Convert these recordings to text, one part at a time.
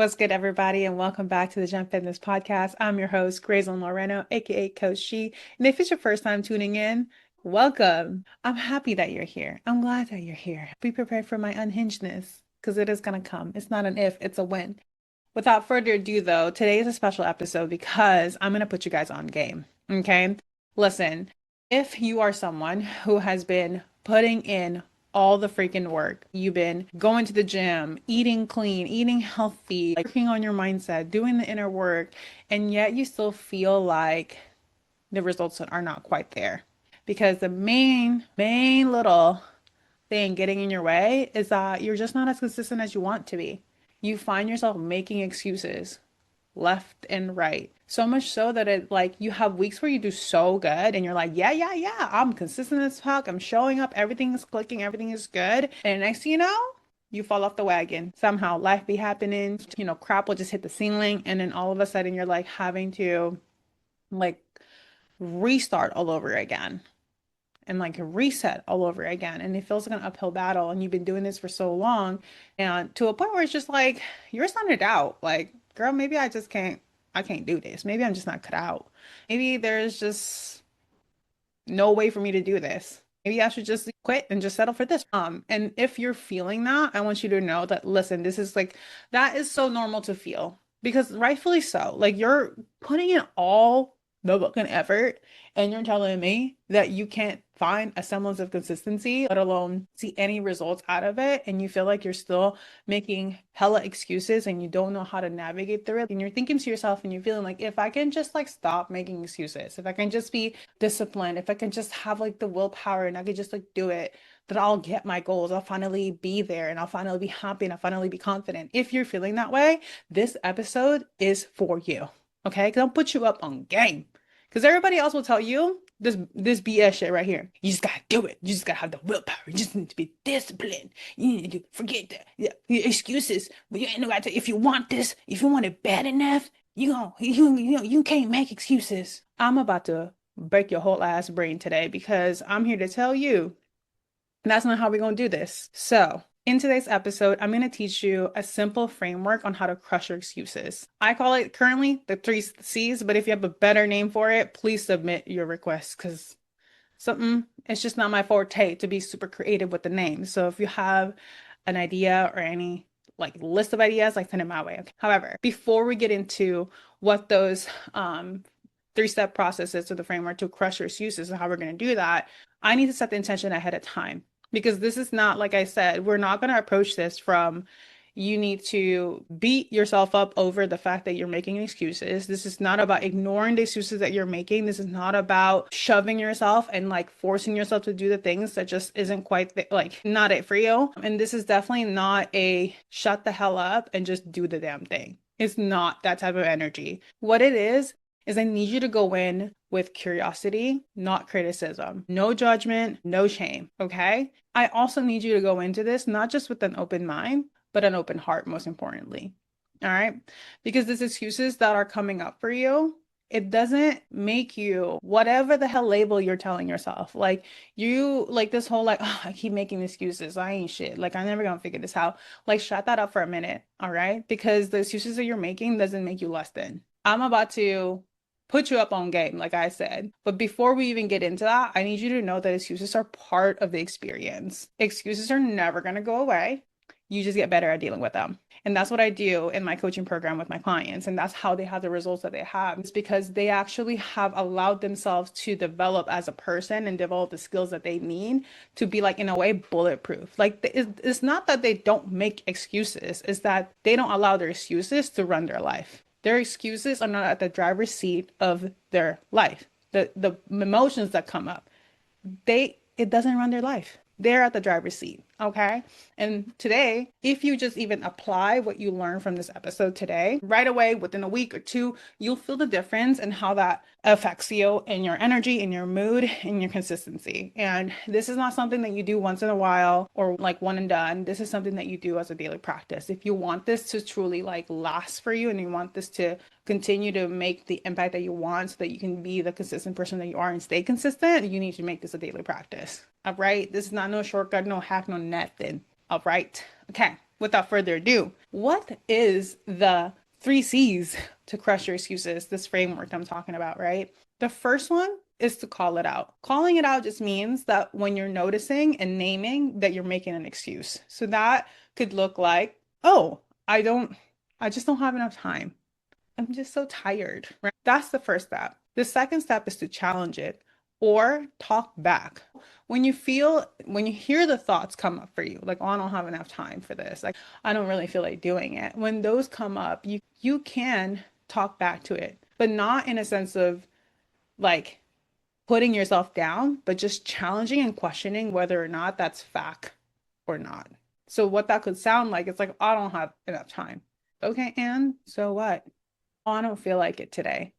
What's good, everybody, and welcome back to the Gem Fitness Podcast. I'm your host, Grayson Loreno, aka Coach She. And if it's your first time tuning in, welcome. I'm happy that you're here. I'm glad that you're here. Be prepared for my unhingedness because it is going to come. It's not an if, it's a when. Without further ado, though, today is a special episode because I'm going to put you guys on game. Okay? Listen, if you are someone who has been putting in all the freaking work, you've been going to the gym, eating clean, eating healthy, like working on your mindset, doing the inner work, and yet you still feel like the results are not quite there. Because the main little thing getting in your way is that you're just not as consistent as you want to be. You find yourself making excuses left and right. So much so that it like you have weeks where you do so good and you're like, yeah, I'm consistent as fuck. I'm showing up, everything is clicking, everything is good. And next thing you know, you fall off the wagon. Somehow life be happening, crap will just hit the ceiling, and then all of a sudden you're like having to like restart all over again and like reset all over again. And it feels like an uphill battle. And you've been doing this for so long. And to a point where it's just like, you're starting to doubt, like, girl, maybe I can't do this. Maybe I'm just not cut out. Maybe there's just no way for me to do this. Maybe I should just quit and just settle for this. And if you're feeling that, I want you to know that, listen, this is like, that is so normal to feel because rightfully so. Like you're putting in all the fucking effort and you're telling me that you can't find a semblance of consistency, let alone see any results out of it. And you feel like you're still making hella excuses and you don't know how to navigate through it. And you're thinking to yourself and you're feeling like, if I can just like stop making excuses, if I can just be disciplined, if I can just have like the willpower and I could just like do it, that I'll get my goals. I'll finally be there and I'll finally be happy and I'll finally be confident. If you're feeling that way, this episode is for you. Okay? Because I'll put you up on game. Because everybody else will tell you this BS shit right here. You just gotta do it. You just gotta have the willpower. You just need to be disciplined. You need to forget the excuses. But you ain't no got to. If you want this, if you want it bad enough, you can't make excuses. I'm about to break your whole ass brain today because I'm here to tell you that's not how we're gonna do this. So in today's episode, I'm going to teach you a simple framework on how to crush your excuses. I call it currently the 3C's, but if you have a better name for it, please submit your request because it's just not my forte to be super creative with the name. So if you have an idea or any like list of ideas, like send it my way. Okay. However, before we get into what those three-step processes or the framework to crush your excuses and how we're going to do that, I need to set the intention ahead of time. Because this is not, like I said, we're not going to approach this from you need to beat yourself up over the fact that you're making excuses. This is not about ignoring the excuses that you're making. This is not about shoving yourself and like forcing yourself to do the things that just isn't quite like not it for you. And this is definitely not a shut the hell up and just do the damn thing. It's not that type of energy. What it is I need you to go in with curiosity, not criticism, no judgment, no shame. Okay. I also need you to go into this not just with an open mind, but an open heart, most importantly. All right. Because these excuses that are coming up for you, it doesn't make you whatever the hell label you're telling yourself. Like you, like this whole, like, oh, I keep making excuses. I ain't shit. Like, I'm never gonna figure this out. Like, shut that up for a minute. All right. Because the excuses that you're making doesn't make you less than. I'm about to put you up on game, like I said. But before we even get into that, I need you to know that excuses are part of the experience. Excuses are never going to go away. You just get better at dealing with them. And that's what I do in my coaching program with my clients. And that's how they have the results that they have. It's because they actually have allowed themselves to develop as a person and develop the skills that they need to be like, in a way, bulletproof. Like it's not that they don't make excuses, it's that they don't allow their excuses to run their life. Their excuses are not at the driver's seat of their life. The emotions that come up, it doesn't run their life. They're at the driver's seat. Okay. And today, if you just even apply what you learned from this episode today, right away, within a week or two, you'll feel the difference in how that affects you in your energy, in your mood, in your consistency. And this is not something that you do once in a while or like one and done. This is something that you do as a daily practice. If you want this to truly like last for you and you want this to continue to make the impact that you want so that you can be the consistent person that you are and stay consistent, you need to make this a daily practice. All right. This is not no shortcut, no hack, no nothing. All right. Okay. without further ado, what is the 3C's to crush your excuses? This framework I'm talking about, right? The first one is to call it out. Calling it out just means that when you're noticing and naming that you're making an excuse. So that could look like, oh, I just don't have enough time. I'm just so tired, right? That's the first step. The second step is to challenge it or talk back. When you hear the thoughts come up for you, like, oh, I don't have enough time for this. Like, I don't really feel like doing it. When those come up, you can talk back to it, but not in a sense of like putting yourself down, but just challenging and questioning whether or not that's fact or not. So what that could sound like, it's like, I don't have enough time. Okay, and so what? Oh, I don't feel like it today.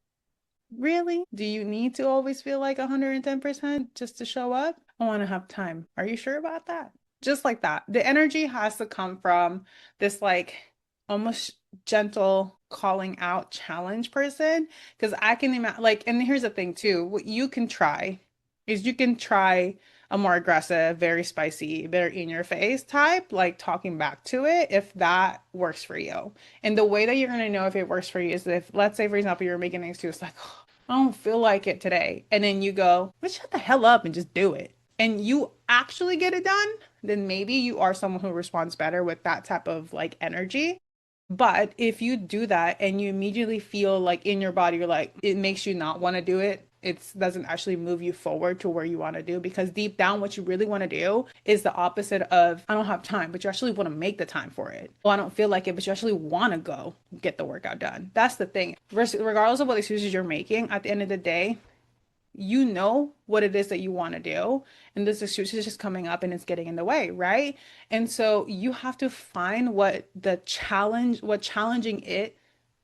Really? Do you need to always feel like 110% just to show up? I want to have time. Are you sure about that? Just like that. The energy has to come from this like almost gentle calling out challenge person. Because I can imagine, like, and here's the thing too, what you can try is you can try a more aggressive, very spicy, very in your face type, like talking back to it if that works for you. And the way that you're going to know if it works for you is if, let's say, for example, you're making an excuse like, oh, I don't feel like it today. And then you go, let's shut the hell up and just do it. And you actually get it done, then maybe you are someone who responds better with that type of like energy. But if you do that and you immediately feel like in your body, you're like, it makes you not want to do it. It doesn't actually move you forward to where you want to do because deep down, what you really want to do is the opposite of I don't have time, but you actually want to make the time for it. Well, I don't feel like it, but you actually want to go get the workout done. That's the thing. Regardless of what excuses you're making, at the end of the day, you know what it is that you want to do, and this excuse is just coming up and it's getting in the way, right? And so you have to find what challenging it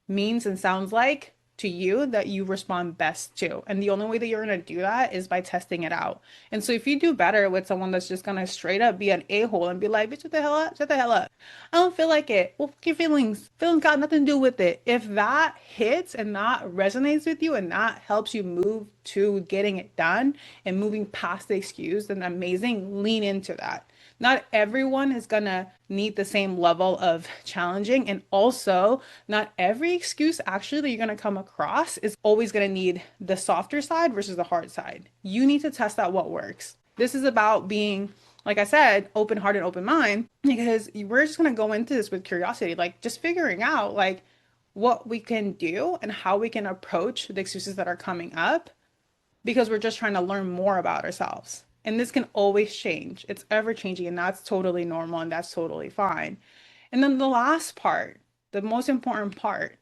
means and sounds like to you that you respond best to. And the only way that you're going to do that is by testing it out. And so if you do better with someone that's just going to straight up be an a-hole and be like, bitch, shut the hell up, shut the hell up. I don't feel like it. Well, fuck your feelings. Feelings got nothing to do with it. If that hits and that resonates with you and that helps you move to getting it done and moving past the excuse, then amazing. Lean into that. Not everyone is gonna need the same level of challenging, and also not every excuse actually that you're gonna come across is always gonna need the softer side versus the hard side. You need to test out what works. This is about being, like I said, open heart and open mind, because we're just gonna go into this with curiosity, like just figuring out like what we can do and how we can approach the excuses that are coming up because we're just trying to learn more about ourselves. And this can always change. It's ever changing, and that's totally normal and that's totally fine. And then the last part, the most important part,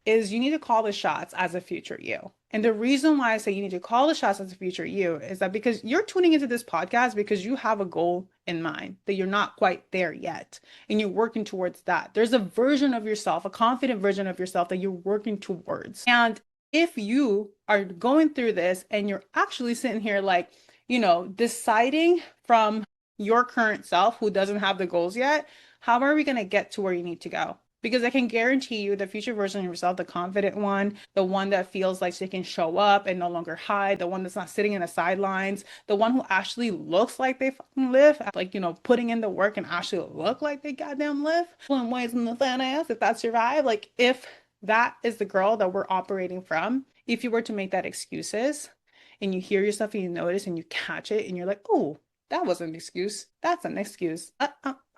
is you need to call the shots as a future you. And the reason why I say you need to call the shots as a future you is that because you're tuning into this podcast because you have a goal in mind that you're not quite there yet. And you're working towards that. There's a version of yourself, a confident version of yourself that you're working towards. And if you are going through this and you're actually sitting here like, deciding from your current self who doesn't have the goals yet, how are we going to get to where you need to go? Because I can guarantee you the future version of yourself, the confident one, the one that feels like she can show up and no longer hide, the one that's not sitting in the sidelines, the one who actually looks like they fucking live, like, putting in the work and actually look like they goddamn live. Pulling ways in the fat ass, if that's your vibe. Like, if that is the girl that we're operating from, if you were to make that excuses and you hear yourself and you notice and you catch it and you're like, oh, that wasn't an excuse. That's an excuse. I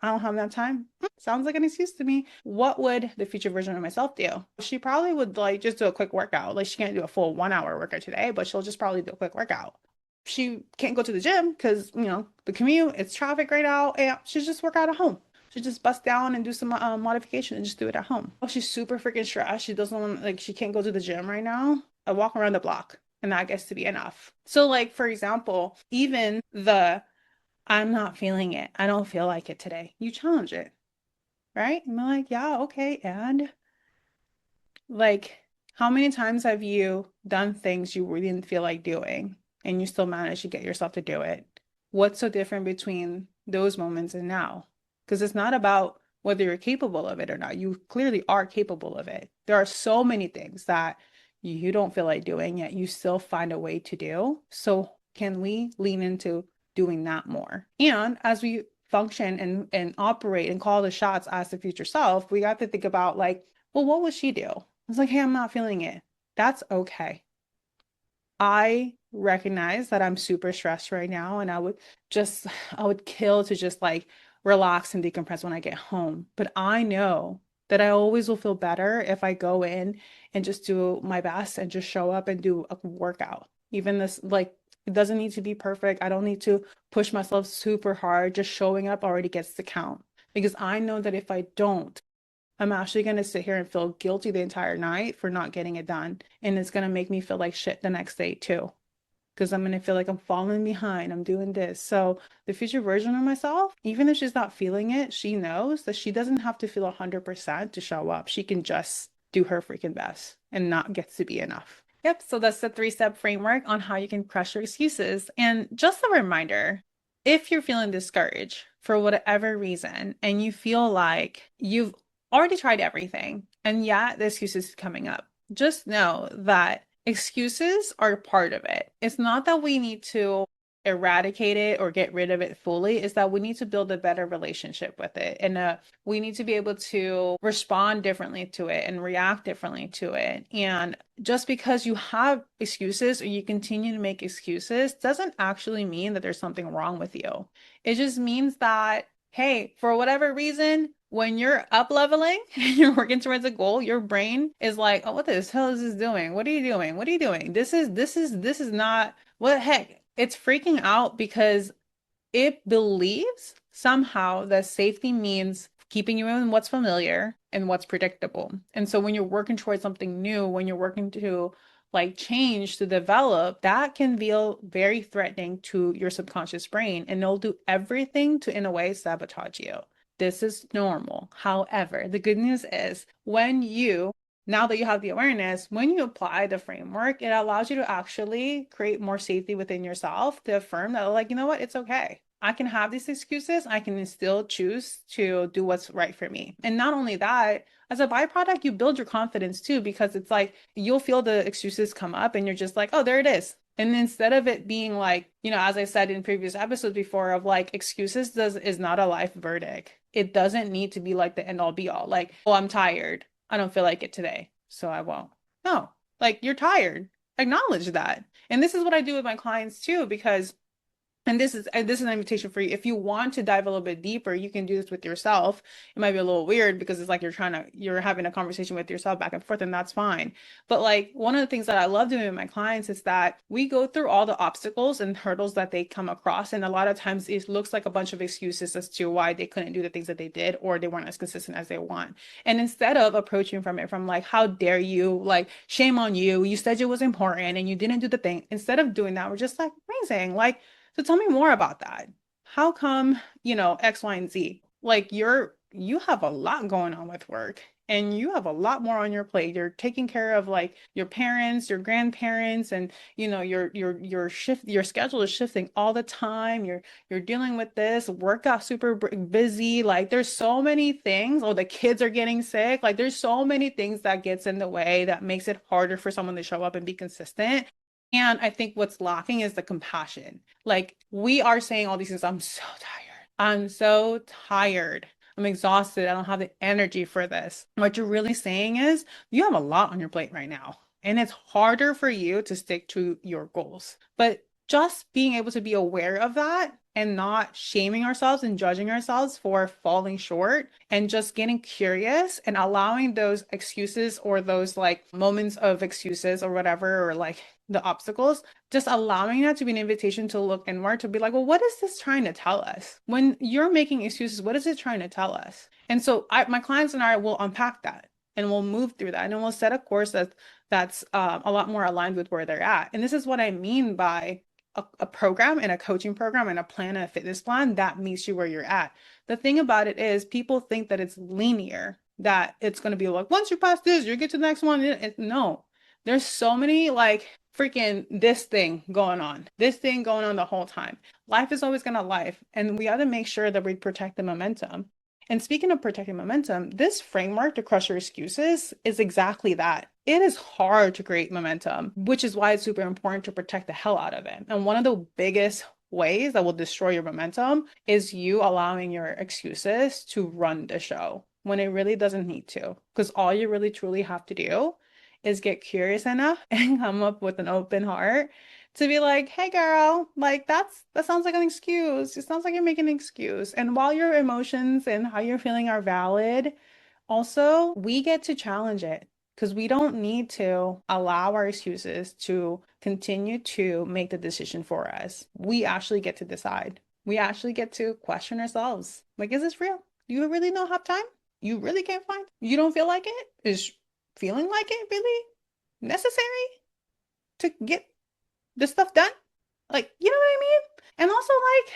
don't have enough time. Sounds like an excuse to me. What would the future version of myself do? She probably would like just do a quick workout. Like she can't do a full 1 hour workout today, but she'll just probably do a quick workout. She can't go to the gym because, the commute, it's traffic right now. And she'll just work out at home. She just bust down and do some modification and just do it at home. Oh, she's super freaking stressed. She doesn't want, like, she can't go to the gym right now. I walk around the block and that gets to be enough. So like, for example, even the I'm not feeling it. I don't feel like it today. You challenge it, right? And I'm like, yeah, okay. And like, how many times have you done things you really didn't feel like doing and you still managed to get yourself to do it? What's so different between those moments and now? Because it's not about whether you're capable of it or not. You clearly are capable of it. There are so many things that you don't feel like doing, yet you still find a way to do. So can we lean into doing that more? And as we function and operate and call the shots as the future self, we got to think about like, well, what would she do? It's like, hey, I'm not feeling it. That's okay. I recognize that I'm super stressed right now, and just, I would kill to just like relax and decompress when I get home. But I know that I always will feel better if I go in and just do my best and just show up and do a workout. Even this, like, it doesn't need to be perfect. I don't need to push myself super hard. Just showing up already gets the count because I know that if I don't, I'm actually going to sit here and feel guilty the entire night for not getting it done. And it's going to make me feel like shit the next day too. Because I'm going to feel like I'm falling behind. I'm doing this. So the future version of myself, even if she's not feeling it, she knows that she doesn't have to feel 100% to show up. She can just do her freaking best and not get to be enough. Yep. So that's the three-step framework on how you can crush your excuses. And just a reminder, if you're feeling discouraged for whatever reason and you feel like you've already tried everything and yet the excuses is coming up, just know that excuses are part of it. It's not that we need to eradicate it or get rid of it fully, it's that we need to build a better relationship with it. And we need to be able to respond differently to it and react differently to it. And just because you have excuses or you continue to make excuses doesn't actually mean that there's something wrong with you. It just means that, hey, for whatever reason, when you're up leveling and you're working towards a goal, your brain is like, oh, what the hell is this doing? What are you doing? What are you doing? This is not what the heck. It's freaking out because it believes somehow that safety means keeping you in what's familiar and what's predictable. And so when you're working towards something new, when you're working to like change to develop, that can feel very threatening to your subconscious brain and it'll do everything to, in a way, sabotage you. This is normal. However, the good news is now that you have the awareness, when you apply the framework, it allows you to actually create more safety within yourself to affirm that, like, you know what, it's okay. I can have these excuses. I can still choose to do what's right for me. And not only that, as a byproduct, you build your confidence too, because it's like you'll feel the excuses come up and you're just like, oh, there it is. And instead of it being like, as I said in previous episodes before, of like excuses is not a life verdict. It doesn't need to be like the end all be all. Like, oh, I'm tired. I don't feel like it today, so I won't. No, like you're tired. Acknowledge that. And this is what I do with my clients too, because this is an invitation for you. If you want to dive a little bit deeper, you can do this with yourself. It might be a little weird because it's like you're having a conversation with yourself back and forth, and that's fine. But like one of the things that I love doing with my clients is that we go through all the obstacles and hurdles that they come across. And a lot of times it looks like a bunch of excuses as to why they couldn't do the things that they did or they weren't as consistent as they want. And instead of approaching from like, how dare you, like, shame on you, you said it was important and you didn't do the thing. Instead of doing that, we're just like, amazing. Like, so tell me more about that. How come, X, Y, and Z? Like you have a lot going on with work and you have a lot more on your plate. You're taking care of like your parents, your grandparents, and your schedule is shifting all the time. You're dealing with this, work got super busy. Like there's so many things. Oh, the kids are getting sick. Like there's so many things that gets in the way that makes it harder for someone to show up and be consistent. And I think what's lacking is the compassion. Like we are saying all these things, I'm so tired. I'm so tired. I'm exhausted. I don't have the energy for this. What you're really saying is you have a lot on your plate right now. And it's harder for you to stick to your goals. But just being able to be aware of that and not shaming ourselves and judging ourselves for falling short and just getting curious and allowing those excuses or those like moments of excuses or whatever, or like the obstacles, just allowing that to be an invitation to look inward, to be like, well, what is this trying to tell us? When you're making excuses, what is it trying to tell us? And so my clients and I will unpack that and we'll move through that and then we'll set a course that's a lot more aligned with where they're at. And this is what I mean by a program and a coaching program and a plan and a fitness plan that meets you where you're at. The thing about it is people think that it's linear, that it's going to be like, once you pass this, you get to the next one. No, there's so many like freaking this thing going on the whole time. Life is always going to life. And we got to make sure that we protect the momentum. And speaking of protecting momentum, this framework to crush your excuses is exactly that. It is hard to create momentum, which is why it's super important to protect the hell out of it. And one of the biggest ways that will destroy your momentum is you allowing your excuses to run the show when it really doesn't need to. Because all you really truly have to do is get curious enough and come up with an open heart to be like, hey girl, like that sounds like an excuse. It sounds like you're making an excuse. And while your emotions and how you're feeling are valid, also we get to challenge it because we don't need to allow our excuses to continue to make the decision for us. We actually get to decide. We actually get to question ourselves. Like, is this real? Do you really not have time? You really can't find? You don't feel like it? Is feeling like it really necessary to get this stuff done? Like, you know what I mean? And also, like,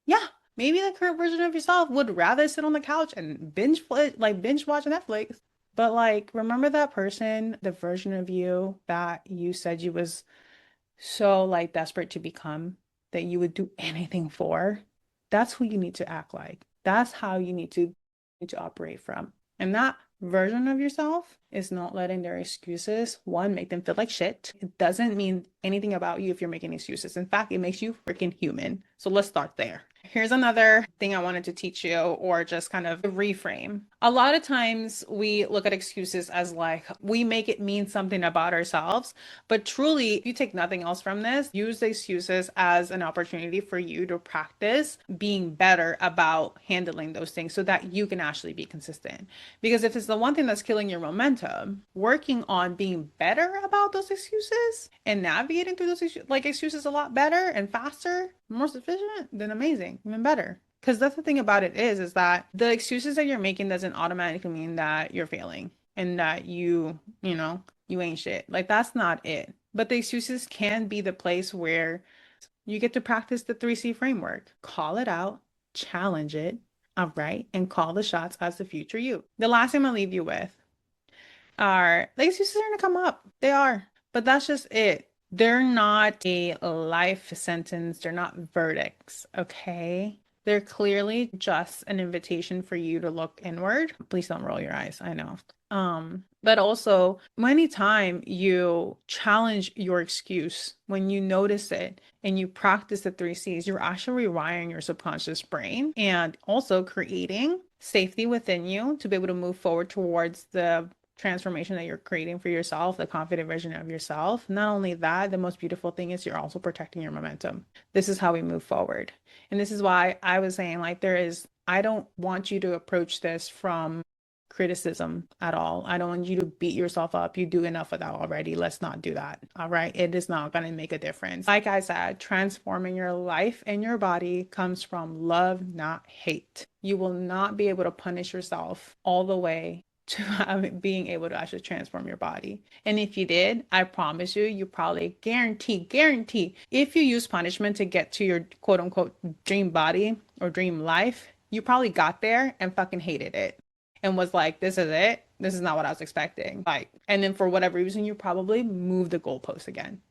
yeah, maybe the current version of yourself would rather sit on the couch and binge watch Netflix. But like, remember that person, the version of you that you said you was so like desperate to become that you would do anything for? That's who you need to act like. That's how you need to operate from. And that version of yourself is not letting their excuses, one, make them feel like shit. It doesn't mean anything about you if you're making excuses. In fact, it makes you freaking human. So let's start there. Here's another thing I wanted to teach you, or just kind of reframe. A lot of times we look at excuses as like we make it mean something about ourselves, but truly, if you take nothing else from this, use the excuses as an opportunity for you to practice being better about handling those things so that you can actually be consistent. Because if it's the one thing that's killing your momentum, working on being better about those excuses and navigating through those excuses a lot better and faster, more sufficient, then amazing, even better. Because that's the thing about it is that the excuses that you're making doesn't automatically mean that you're failing and that you ain't shit. Like that's not it. But the excuses can be the place where you get to practice the 3C framework. Call it out, challenge it, all right, and call the shots as the future you. The last thing I'm gonna leave you with are the excuses are gonna come up. They are. But that's just it. They're not a life sentence. They're not verdicts, okay? They're clearly just an invitation for you to look inward. Please don't roll your eyes. I know. But also, anytime you challenge your excuse, when you notice it and you practice the 3C's, you're actually rewiring your subconscious brain and also creating safety within you to be able to move forward towards the transformation that you're creating for yourself, the confident version of yourself. Not only that, the most beautiful thing is you're also protecting your momentum. This is how we move forward. And this is why I was saying, like, I don't want you to approach this from criticism at all. I don't want you to beat yourself up. You do enough of that already. Let's not do that. All right. It is not going to make a difference. Like I said, transforming your life and your body comes from love, not hate. You will not be able to punish yourself all the way to being able to actually transform your body. And if you did, I promise you probably guarantee, if you use punishment to get to your quote unquote dream body or dream life, you probably got there and fucking hated it and was like, this is it. This is not what I was expecting. Like, and then for whatever reason, you probably moved the goalpost again.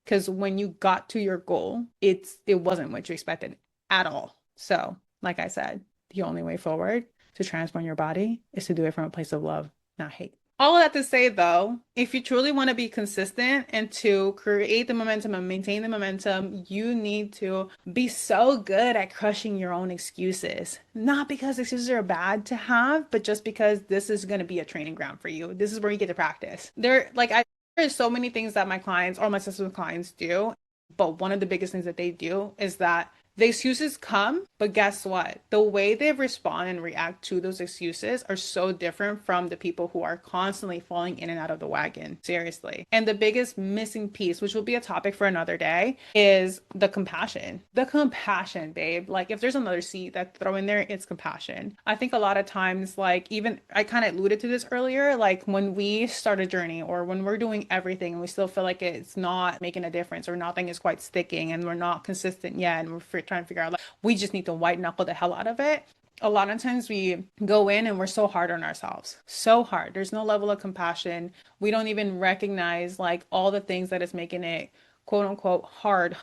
Because when you got to your goal, it wasn't what you expected at all. So, like I said, the only way forward to transform your body is to do it from a place of love, not hate. All of that to say, though, if you truly want to be consistent and to create the momentum and maintain the momentum, you need to be so good at crushing your own excuses. Not because excuses are bad to have, but just because this is going to be a training ground for you. This is where you get to practice. There's so many things that my clients or my system clients do, but one of the biggest things that they do is that the excuses come, but guess what? The way they respond and react to those excuses are so different from the people who are constantly falling in and out of the wagon. Seriously. And the biggest missing piece, which will be a topic for another day, is the compassion. The compassion, babe. Like if there's another C that throw in there, it's compassion. I think a lot of times, like even I kind of alluded to this earlier, like when we start a journey or when we're doing everything and we still feel like it's not making a difference or nothing is quite sticking and we're not consistent yet and we're trying to figure out like we just need to white knuckle the hell out of it. A lot of times we go in and we're so hard on ourselves, so hard. There's no level of compassion. We don't even recognize like all the things that is making it quote unquote hard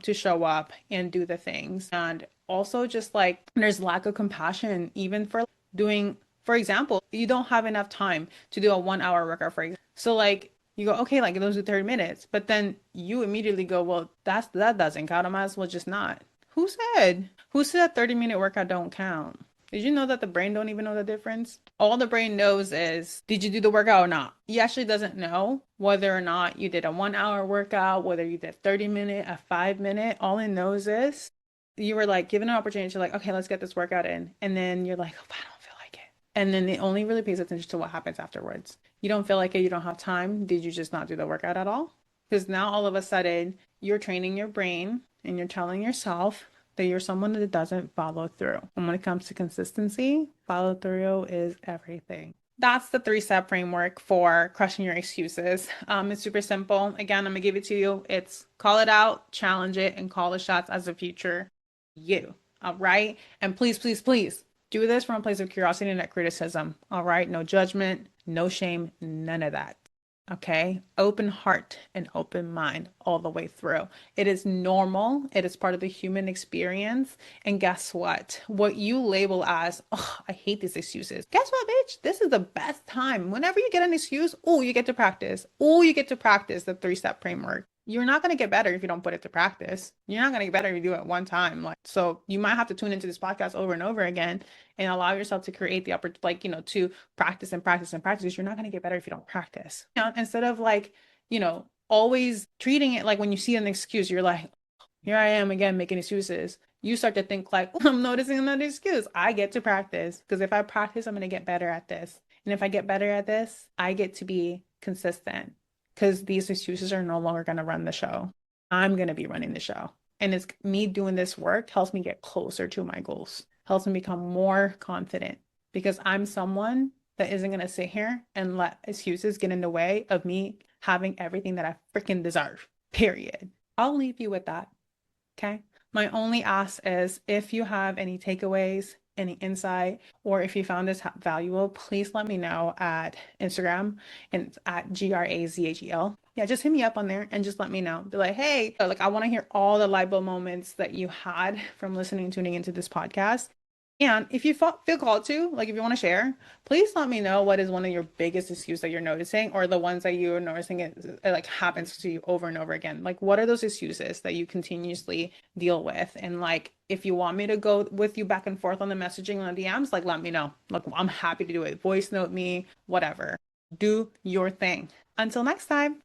to show up and do the things. And also just like there's lack of compassion even for doing, for example, you don't have enough time to do a 1 hour workout for example. So like You go, okay, like those are 30 minutes. But then you immediately go, well, that doesn't count. I might as well just not. Who said? Who said 30-minute workout don't count? Did you know that the brain don't even know the difference? All the brain knows is, did you do the workout or not? He actually doesn't know whether or not you did a 1 hour workout, whether you did 30-minute, a 5 minute. All it knows is you were like given an opportunity to like, okay, let's get this workout in. And then you're like, oh, I don't feel like it. And then it only really pays attention to what happens afterwards. You don't feel like it, you don't have time. Did you just not do the workout at all? Because now all of a sudden you're training your brain and you're telling yourself that you're someone that doesn't follow through. And when it comes to consistency, follow through is everything. That's the three-step framework for crushing your excuses. It's super simple. Again, I'm gonna give it to you. It's call it out, challenge it, and call the shots as a future you. All right. And please, please, please do this from a place of curiosity and not criticism. All right. No judgment, no shame, none of that. Okay. Open heart and open mind all the way through. It is normal. It is part of the human experience. And guess what? What you label as, oh, I hate these excuses. Guess what, bitch? This is the best time. Whenever you get an excuse, oh, you get to practice. Oh, you get to practice the three-step framework. You're not going to get better if you don't put it to practice. You're not going to get better if you do it one time. Like, so you might have to tune into this podcast over and over again and allow yourself to create the opportunity, like, to practice and practice and practice. You're not going to get better if you don't practice. Instead of like, always treating it like when you see an excuse, you're like, here I am again making excuses. You start to think like, oh, I'm noticing another excuse. I get to practice because if I practice, I'm going to get better at this. And if I get better at this, I get to be consistent because these excuses are no longer going to run the show. I'm going to be running the show. And it's me doing this work helps me get closer to my goals, helps me become more confident because I'm someone that isn't going to sit here and let excuses get in the way of me having everything that I freaking deserve, period. I'll leave you with that. Okay. My only ask is if you have any takeaways, any insight, or if you found this valuable, please let me know at Instagram and it's at GRAZHEL. Yeah, just hit me up on there and just let me know. Be like, hey, like I want to hear all the light bulb moments that you had from listening and tuning into this podcast. And if you feel called to, like if you want to share, please let me know what is one of your biggest excuses that you're noticing or the ones that you're noticing it like happens to you over and over again. Like what are those excuses that you continuously deal with? And like if you want me to go with you back and forth on the messaging on the DMs, like let me know. Like I'm happy to do it. Voice note me, whatever. Do your thing. Until next time.